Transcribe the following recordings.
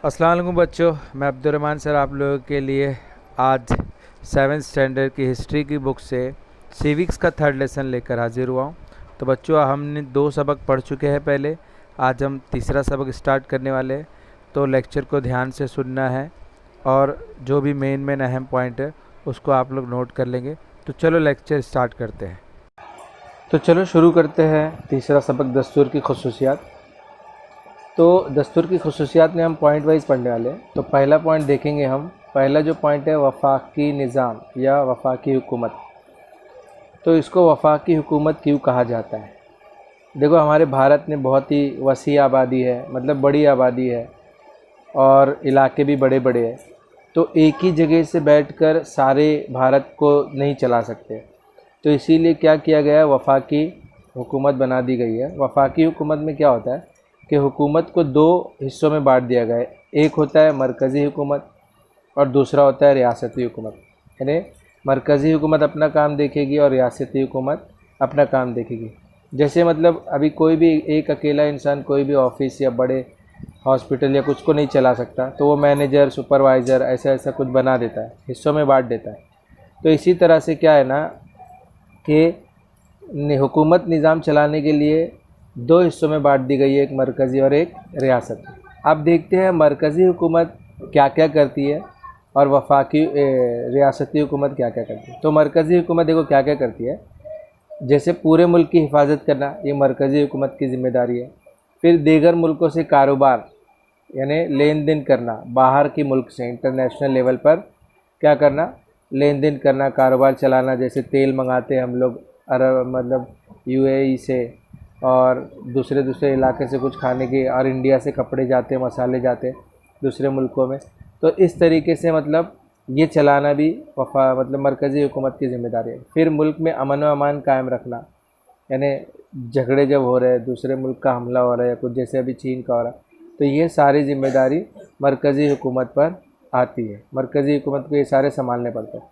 अस्सलाम वालेकुम बच्चों, मैं अब्दुर्रहमान सर आप लोगों के लिए आज 7th स्टैंडर्ड की हिस्ट्री की बुक से सिविक्स का थर्ड लेसन लेकर हाजिर हुआ हूँ। तो बच्चों, हमने 2 सबक पढ़ चुके हैं पहले। आज हम तीसरा सबक स्टार्ट करने वाले हैं, तो लेक्चर को ध्यान से सुनना है और जो भी मेन अहम पॉइंट है उसको आप लोग नोट कर लेंगे। तो चलो लेक्चर स्टार्ट करते हैं। तो चलो शुरू करते हैं तीसरा सबक, दस्तूर की खसूसियात। तो दस्तूर की खसूसियात में हम पॉइंट वाइज पढ़ने वाले हैं। तो पहला पॉइंट देखेंगे हम। पहला जो पॉइंट है वफाकी निज़ाम या वफाकी हुकूमत। तो इसको वफाकी हुकूमत क्यों कहा जाता है? देखो, हमारे भारत में बहुत ही वसी आबादी है, मतलब बड़ी आबादी है और इलाके भी बड़े बड़े हैं। तो एक ही जगह से बैठकर सारे भारत को नहीं चला सकते। तो इसीलिए क्या किया गया है, वफाकी हुकूमत बना दी गई है। वफाकी हुकूमत में क्या होता है कि हुकूमत को 2 हिस्सों में बांट दिया गया है। एक होता है मरकज़ी हुकूमत और दूसरा होता है रियासती हुकूमत। यानी मरकज़ी हुकूमत अपना काम देखेगी और रियासती हुकूमत अपना काम देखेगी। जैसे मतलब अभी कोई भी एक अकेला इंसान कोई भी ऑफिस या बड़े हॉस्पिटल या कुछ को नहीं चला सकता, तो वो मैनेजर, सुपरवाइज़र ऐसा कुछ बना देता है, हिस्सों में बांट देता है। तो इसी तरह से क्या है ना कि हुकूमत निज़ाम चलाने के लिए 2 हिस्सों में बांट दी गई है, एक मरकज़ी और एक रियासत। अब देखते हैं मरकज़ी हुकूमत क्या क्या करती है और वफाकी रियासती हुकूमत क्या क्या करती है। तो मरकज़ी हुकूमत देखो क्या क्या करती है। जैसे पूरे मुल्क की हिफाजत करना, ये मरकज़ी हुकूमत की ज़िम्मेदारी है। फिर दीगर मुल्कों से कारोबार यानी लेन देन करना, बाहर के मुल्क से इंटरनेशनल लेवल पर क्या करना, लेन देन करना, कारोबार चलाना। जैसे तेल मंगाते हैं हम लोग अरब मतलब यूएई से, और दूसरे इलाके से कुछ खाने के, और इंडिया से कपड़े जाते हैं, मसाले जाते हैं दूसरे मुल्कों में। तो इस तरीके से मतलब ये चलाना भी मतलब मरकज़ी हुकूमत की ज़िम्मेदारी है। फिर मुल्क में अमन व अमान कायम रखना, यानी झगड़े जब हो रहे हैं, दूसरे मुल्क का हमला हो रहा है कुछ, जैसे अभी चीन का हो रहा है, तो ये सारी ज़िम्मेदारी मरकज़ी हुकूमत पर आती है। मरकज़ी हुकूमत को ये सारे संभालने पड़ते हैं।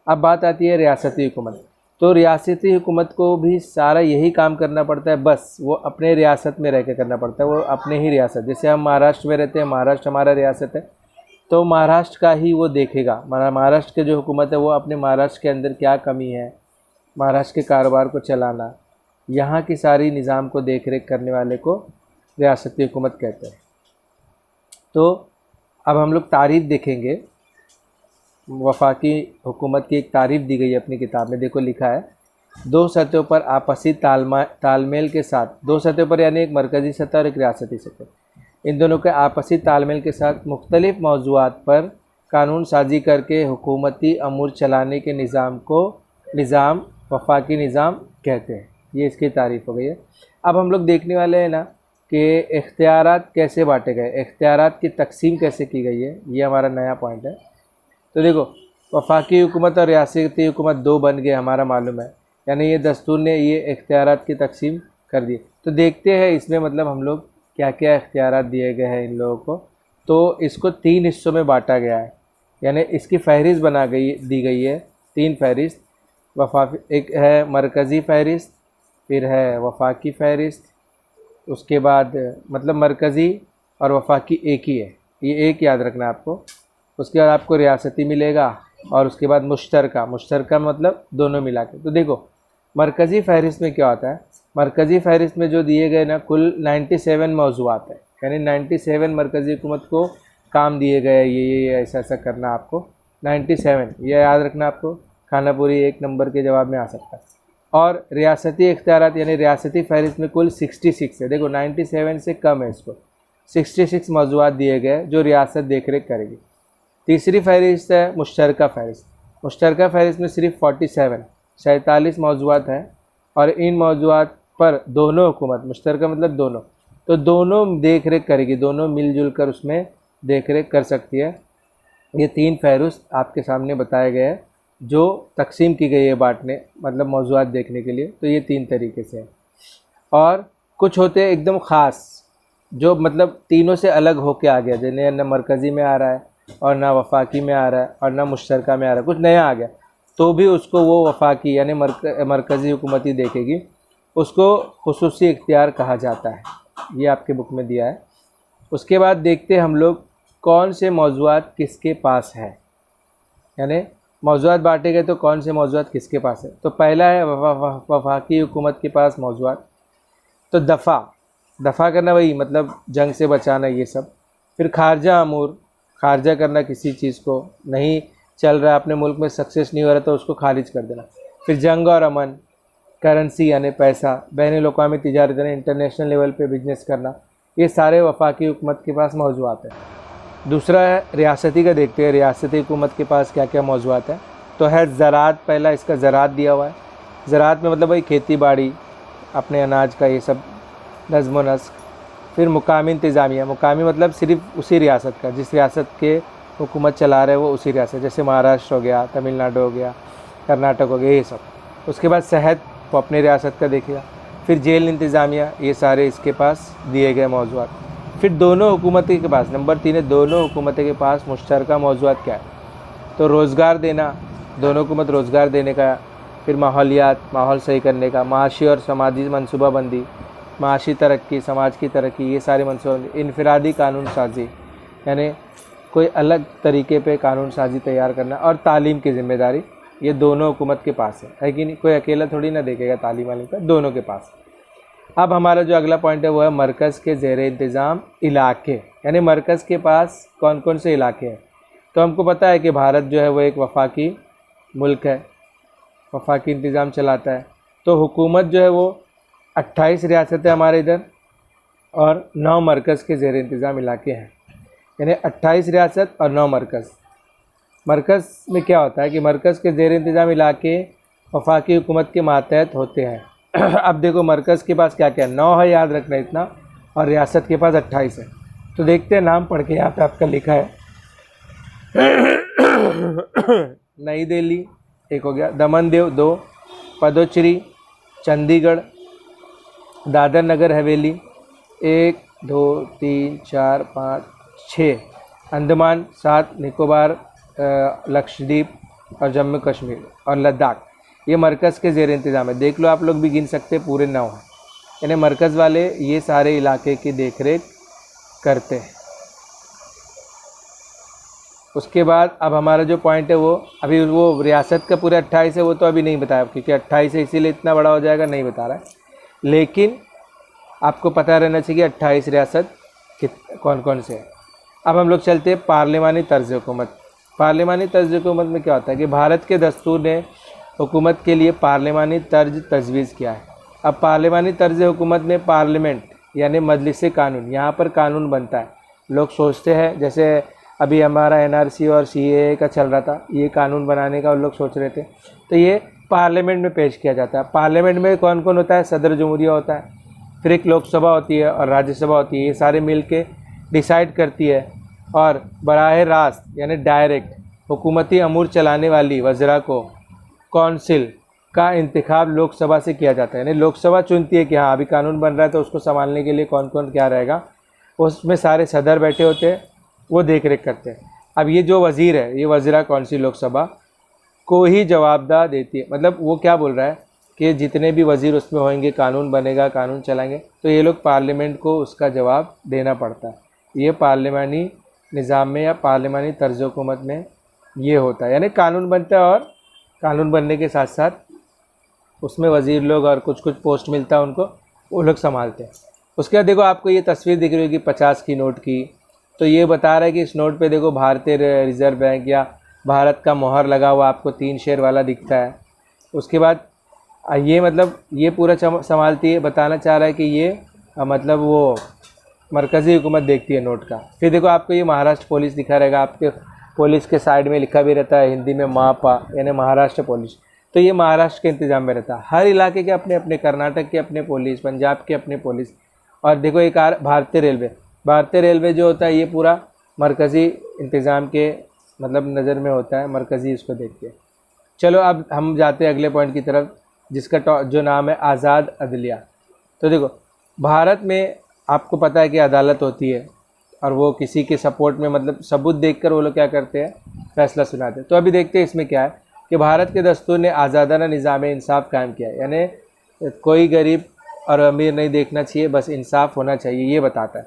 अब बात आती है रियासती हुकूमत। तो रियासती हुकूमत को भी सारा यही काम करना पड़ता है, बस वो अपने रियासत में रह के करना पड़ता है, वो अपने ही रियासत। जैसे हम महाराष्ट्र में रहते हैं, महाराष्ट्र हमारा रियासत है, तो महाराष्ट्र का ही वो देखेगा। महाराष्ट्र के जो हुकूमत है वो अपने महाराष्ट्र के अंदर क्या कमी है, महाराष्ट्र के कारोबार को चलाना, यहाँ की सारी निज़ाम को देख रेख करने वाले को रियासती हुकूमत कहते हैं। तो अब हम लोग तारीफ़ देखेंगे। वफाकी हुकूमत की एक तारीफ़ दी गई है अपनी किताब में। देखो लिखा है, 2 सतहों पर आपसी तालमेल के साथ, 2 सतहों पर यानी एक मरकज़ी सतह और एक रियासती सतह, इन दोनों के आपसी तालमेल के साथ मुख्तलिफ़ मौज़ूआत पर कानून साजी करके हुकूमती अमूर चलाने के निज़ाम वफाकी निज़ाम कहते हैं। ये इसकी तारीफ़ हो गई है। अब हम लोग देखने वाले हैं ना कि इख्तियारात कैसे बांटे गए, इख्तियारात की तकसीम कैसे की गई है, ये हमारा नया पॉइंट है। तो देखो, वफाकी हुकूमत और रियासती हुकूमत 2 बन गए हमारा मालूम है, यानी ये दस्तूर ने ये इख्तियारात की तकसीम कर दी। तो देखते हैं इसमें मतलब हम लोग क्या क्या इख्तियारात दिए गए हैं इन लोगों को। तो इसको 3 हिस्सों में बांटा गया है, यानी इसकी फ़हरिस्त दी गई है, 3 फ़हरिस्त। एक है मरकज़ी फ़हरिस्त, फिर है वफाकी फ़हरिस्त, उसके बाद मतलब मरकज़ी और वफाकी एक ही है, ये एक याद रखना आपको। उसके बाद आपको रियासती मिलेगा और उसके बाद मुश्तरका मतलब दोनों मिला के। तो देखो मरकज़ी फ़हरिस्त में क्या होता है, मरकज़ी फ़हरिस्त में जो दिए गए ना कुल 97 मौज़ूआत है, यानी 97 मरकज़ी हुकूमत को काम दिए गए, ये ऐसा करना आपको। 97 ये याद रखना आपको, खाना पूरी 1 नंबर के जवाब में आ सकता है। और रियासती इख्तियारात यानी रियासती फ़हरिस्त में कुल 66 है। देखो 97 से कम है, इसको 66 मौज़ूआत दिए गए जो रियासत देख रेख करेगी। तीसरी फ़हरिस्त है मुश्तरका फ़हरिस्त। मुश्तरका फ़हरिस्त में सिर्फ 47 मौज़ूआत हैं, और इन मौज़ूआत पर दोनों हुकूमत, मुश्तरका मतलब दोनों, तो दोनों देख रेख करेगी, दोनों मिलजुल कर उसमें देख रेख कर सकती है। ये 3 फ़हरिस्त आपके सामने बताए गए हैं जो तकसीम की गई है बांटने मतलब मौज़ूआत देखने के लिए। तो ये 3 तरीके से है। और कुछ होते हैं एकदम ख़ास जो मतलब तीनों से अलग होके आ गया, जिन्हें न मरकज़ी में आ रहा है और ना वफाकी में आ रहा है और ना मुश्तरका में आ रहा है, कुछ नया आ गया, तो भी उसको वो वफाकी यानी मरकज़ी हुकूमत ही देखेगी, उसको खुसूसी इख्तियार कहा जाता है। ये आपके बुक में दिया है। उसके बाद देखते हैं हम लोग कौन से मौजूआत किसके पास है, यानी मौजूआत बांटे गए तो कौन से मौजूआत किसके पास है। तो पहला है वफाकी हुकूमत के पास मौजूआत, तो दफ़ा करना वही मतलब जंग से बचाना ये सब। फिर खारजा अमूर, खारजा करना किसी चीज़ को, नहीं चल रहा है अपने मुल्क में, सक्सेस नहीं हो रहा तो उसको खारिज कर देना। फिर जंग और अमन, करेंसी यानी पैसा, बैनुल अक़वामी तिजारत यानी इंटरनेशनल लेवल पे बिजनेस करना, ये सारे वफाकी हुकूमत के पास मौजूआत है। दूसरा है रियासती का, देखते हैं रियासती हुकूमत के पास क्या क्या मौजूआत है। तो है ज़राअत, पहला इसका ज़राअत दिया हुआ है। ज़राअत में मतलब भाई खेती बाड़ी, अपने अनाज का ये सब, नज़्म व नस्क। फिर मुकामी इंतज़ामिया, मुकामी मतलब सिर्फ उसी रियासत का, जिस रियासत के हुकूमत चला रहे वो उसी रियासत, जैसे महाराष्ट्र हो गया, तमिलनाडु हो गया, कर्नाटक हो गया, ये सब। उसके बाद सेहत, वो अपने रियासत का देखेगा। फिर जेल इंतज़ामिया, ये सारे इसके पास दिए गए मौजूआत। फिर दोनों हुकूमतों के पास, नंबर 3 है, दोनों हुकूमतों के पास मुश्तरका मौजूआत क्या है। तो रोज़गार देना, दोनों हुकूमत रोज़गार देने का। फिर माहौलियात, माहौल सही करने का, माशी और समाजी मनसूबाबंदी, माशी तरक्की, समाज की तरक्की, ये सारे मनसूबाबंदी। इनफरादी कानून साजी, यानी कोई अलग तरीके पे कानून साजी तैयार करना। और तालीम की ज़िम्मेदारी, ये दोनों हुकूमत के पास है कि नहीं, कोई अकेला थोड़ी ना देखेगा तालीम वालीम का, दोनों के पास। अब हमारा जो अगला पॉइंट है वो है मरकज़ के ज़ेर इंतज़ाम इलाके, यानी मरकज़ के पास कौन कौन से इलाके हैं। तो हमको पता है कि भारत जो है वो एक वफाकी मुल्क है, वफाकी इंतज़ाम चलाता है। तो हुकूमत जो है वो 28 रियासतें हमारे इधर और 9 मरकज़ के ज़ेर इंतज़ाम इलाके हैं, यानी 28 रियासत और 9 मरकज़। मरकज़ में क्या होता है कि मरकज़ के ज़ेर इंतज़ाम इलाके वफाकी हुकूमत के मातहत होते हैं। अब देखो मरकज़ के पास क्या क्या है, 9 है, याद रखना इतना, और रियासत के पास 28 है। तो देखते हैं नाम पढ़ के, यहाँ पे आपका लिखा है नई दिल्ली एक हो गया, दमन दीव 2, पदोचरी, चंडीगढ़, दादर नगर हवेली 1 2 3 4 5 6, अंडमान 7, निकोबार, लक्षद्वीप और जम्मू कश्मीर और लद्दाख, ये मरकज़ के ज़ेर इंतज़ाम है। देख लो आप लोग भी गिन सकते, पूरे 9 हैं, यानी मरकज़ वाले ये सारे इलाके की देखरेख करते हैं। उसके बाद अब हमारा जो पॉइंट है वो, अभी वो रियासत का पूरे 28 है, वो तो अभी नहीं बताया क्योंकि 28 है इसीलिए इतना बड़ा हो जाएगा, नहीं बता रहा है। लेकिन आपको पता रहना चाहिए कि 28 रियासत कौन कौन से हैं। अब हम लोग चलते हैं पार्लिमानी तर्ज हुकूमत। पार्लिमानी तर्ज हुकूमत में क्या होता है कि भारत के दस्तूर ने हुकूमत के लिए पार्लिमानी तर्ज तजवीज़ किया है। अब पार्लिमानी तर्ज हुकूमत में पार्लियामेंट यानी मजलिस कानून, यहाँ पर कानून बनता है। लोग सोचते हैं जैसे अभी हमारा NRC और CAA का चल रहा था, ये कानून बनाने का लोग सोच रहे थे, तो ये पार्लियामेंट में पेश किया जाता है। पार्लियामेंट में कौन कौन होता है, सदर जमहूरिया होता है, फिर एक लोकसभा होती है और राज्यसभा होती है, ये सारे मिल के डिसाइड करती है। और बराह रास्त यानी डायरेक्ट हुकूमती अमूर चलाने वाली वज़रा को कौंसिल का इंतखाब लोकसभा से किया जाता है, यानी लोकसभा चुनती है कि हाँ अभी कानून बन रहा है तो उसको संभालने के लिए कौन कौन क्या रहेगा। उसमें सारे सदर बैठे होते हैं, वो देख रेख करते हैं। अब ये जो वज़ीर है, ये वज़ीरा कौंसिल लोकसभा को ही जवाबदाह देती है। मतलब वो क्या बोल रहा है कि जितने भी वज़ीर उसमें होंगे, कानून बनेगा, कानून चलाएंगे, तो ये लोग पार्लियामेंट को उसका जवाब देना पड़ता है। ये पार्लियामानी निज़ाम में या पार्लियामानी तर्ज हुकूमत में ये होता है, यानी कानून बनता है और कानून बनने के साथ साथ उसमें वज़ीर लोग और कुछ कुछ पोस्ट मिलता है उनको, वो लोग संभालते हैं। उसके बाद देखो आपको ये तस्वीर दिख रही होगी 50 की नोट की, तो ये बता रहा है कि इस नोट पे देखो भारतीय रिज़र्व बैंक या भारत का मोहर लगा हुआ आपको 3 शेर वाला दिखता है। उसके बाद ये मतलब ये पूरा संभालती है, बताना चाह रहा है कि ये मतलब वो मरकज़ी हुकूमत देखती है नोट का। फिर देखो आपको ये महाराष्ट्र पुलिस दिखा रहेगा, आपके पुलिस के साइड में लिखा भी रहता है हिंदी में MAPA यानी महाराष्ट्र पुलिस, तो ये महाराष्ट्र के इंतज़ाम में रहता है। हर इलाके के अपने अपने, कर्नाटक के अपने पुलिस, पंजाब के अपने पुलिस। और देखो एक भारतीय रेलवे, भारतीय रेलवे जो होता है ये पूरा मरकज़ी इंतज़ाम के मतलब नज़र में होता है, मरकज़ी इसको देखते हैं। चलो अब हम जाते हैं अगले पॉइंट की तरफ, जिसका जो नाम है आज़ाद अदलिया। तो देखो भारत में आपको पता है कि अदालत होती है और वो किसी के सपोर्ट में मतलब सबूत देखकर वो लोग क्या करते हैं, फैसला सुनाते हैं। तो अभी देखते हैं इसमें क्या है कि भारत के दस्तूर ने आज़ादाना निज़ाम इंसाफ कायम किया है, यानी कोई गरीब और अमीर नहीं देखना चाहिए, बस इंसाफ होना चाहिए, ये बताता है।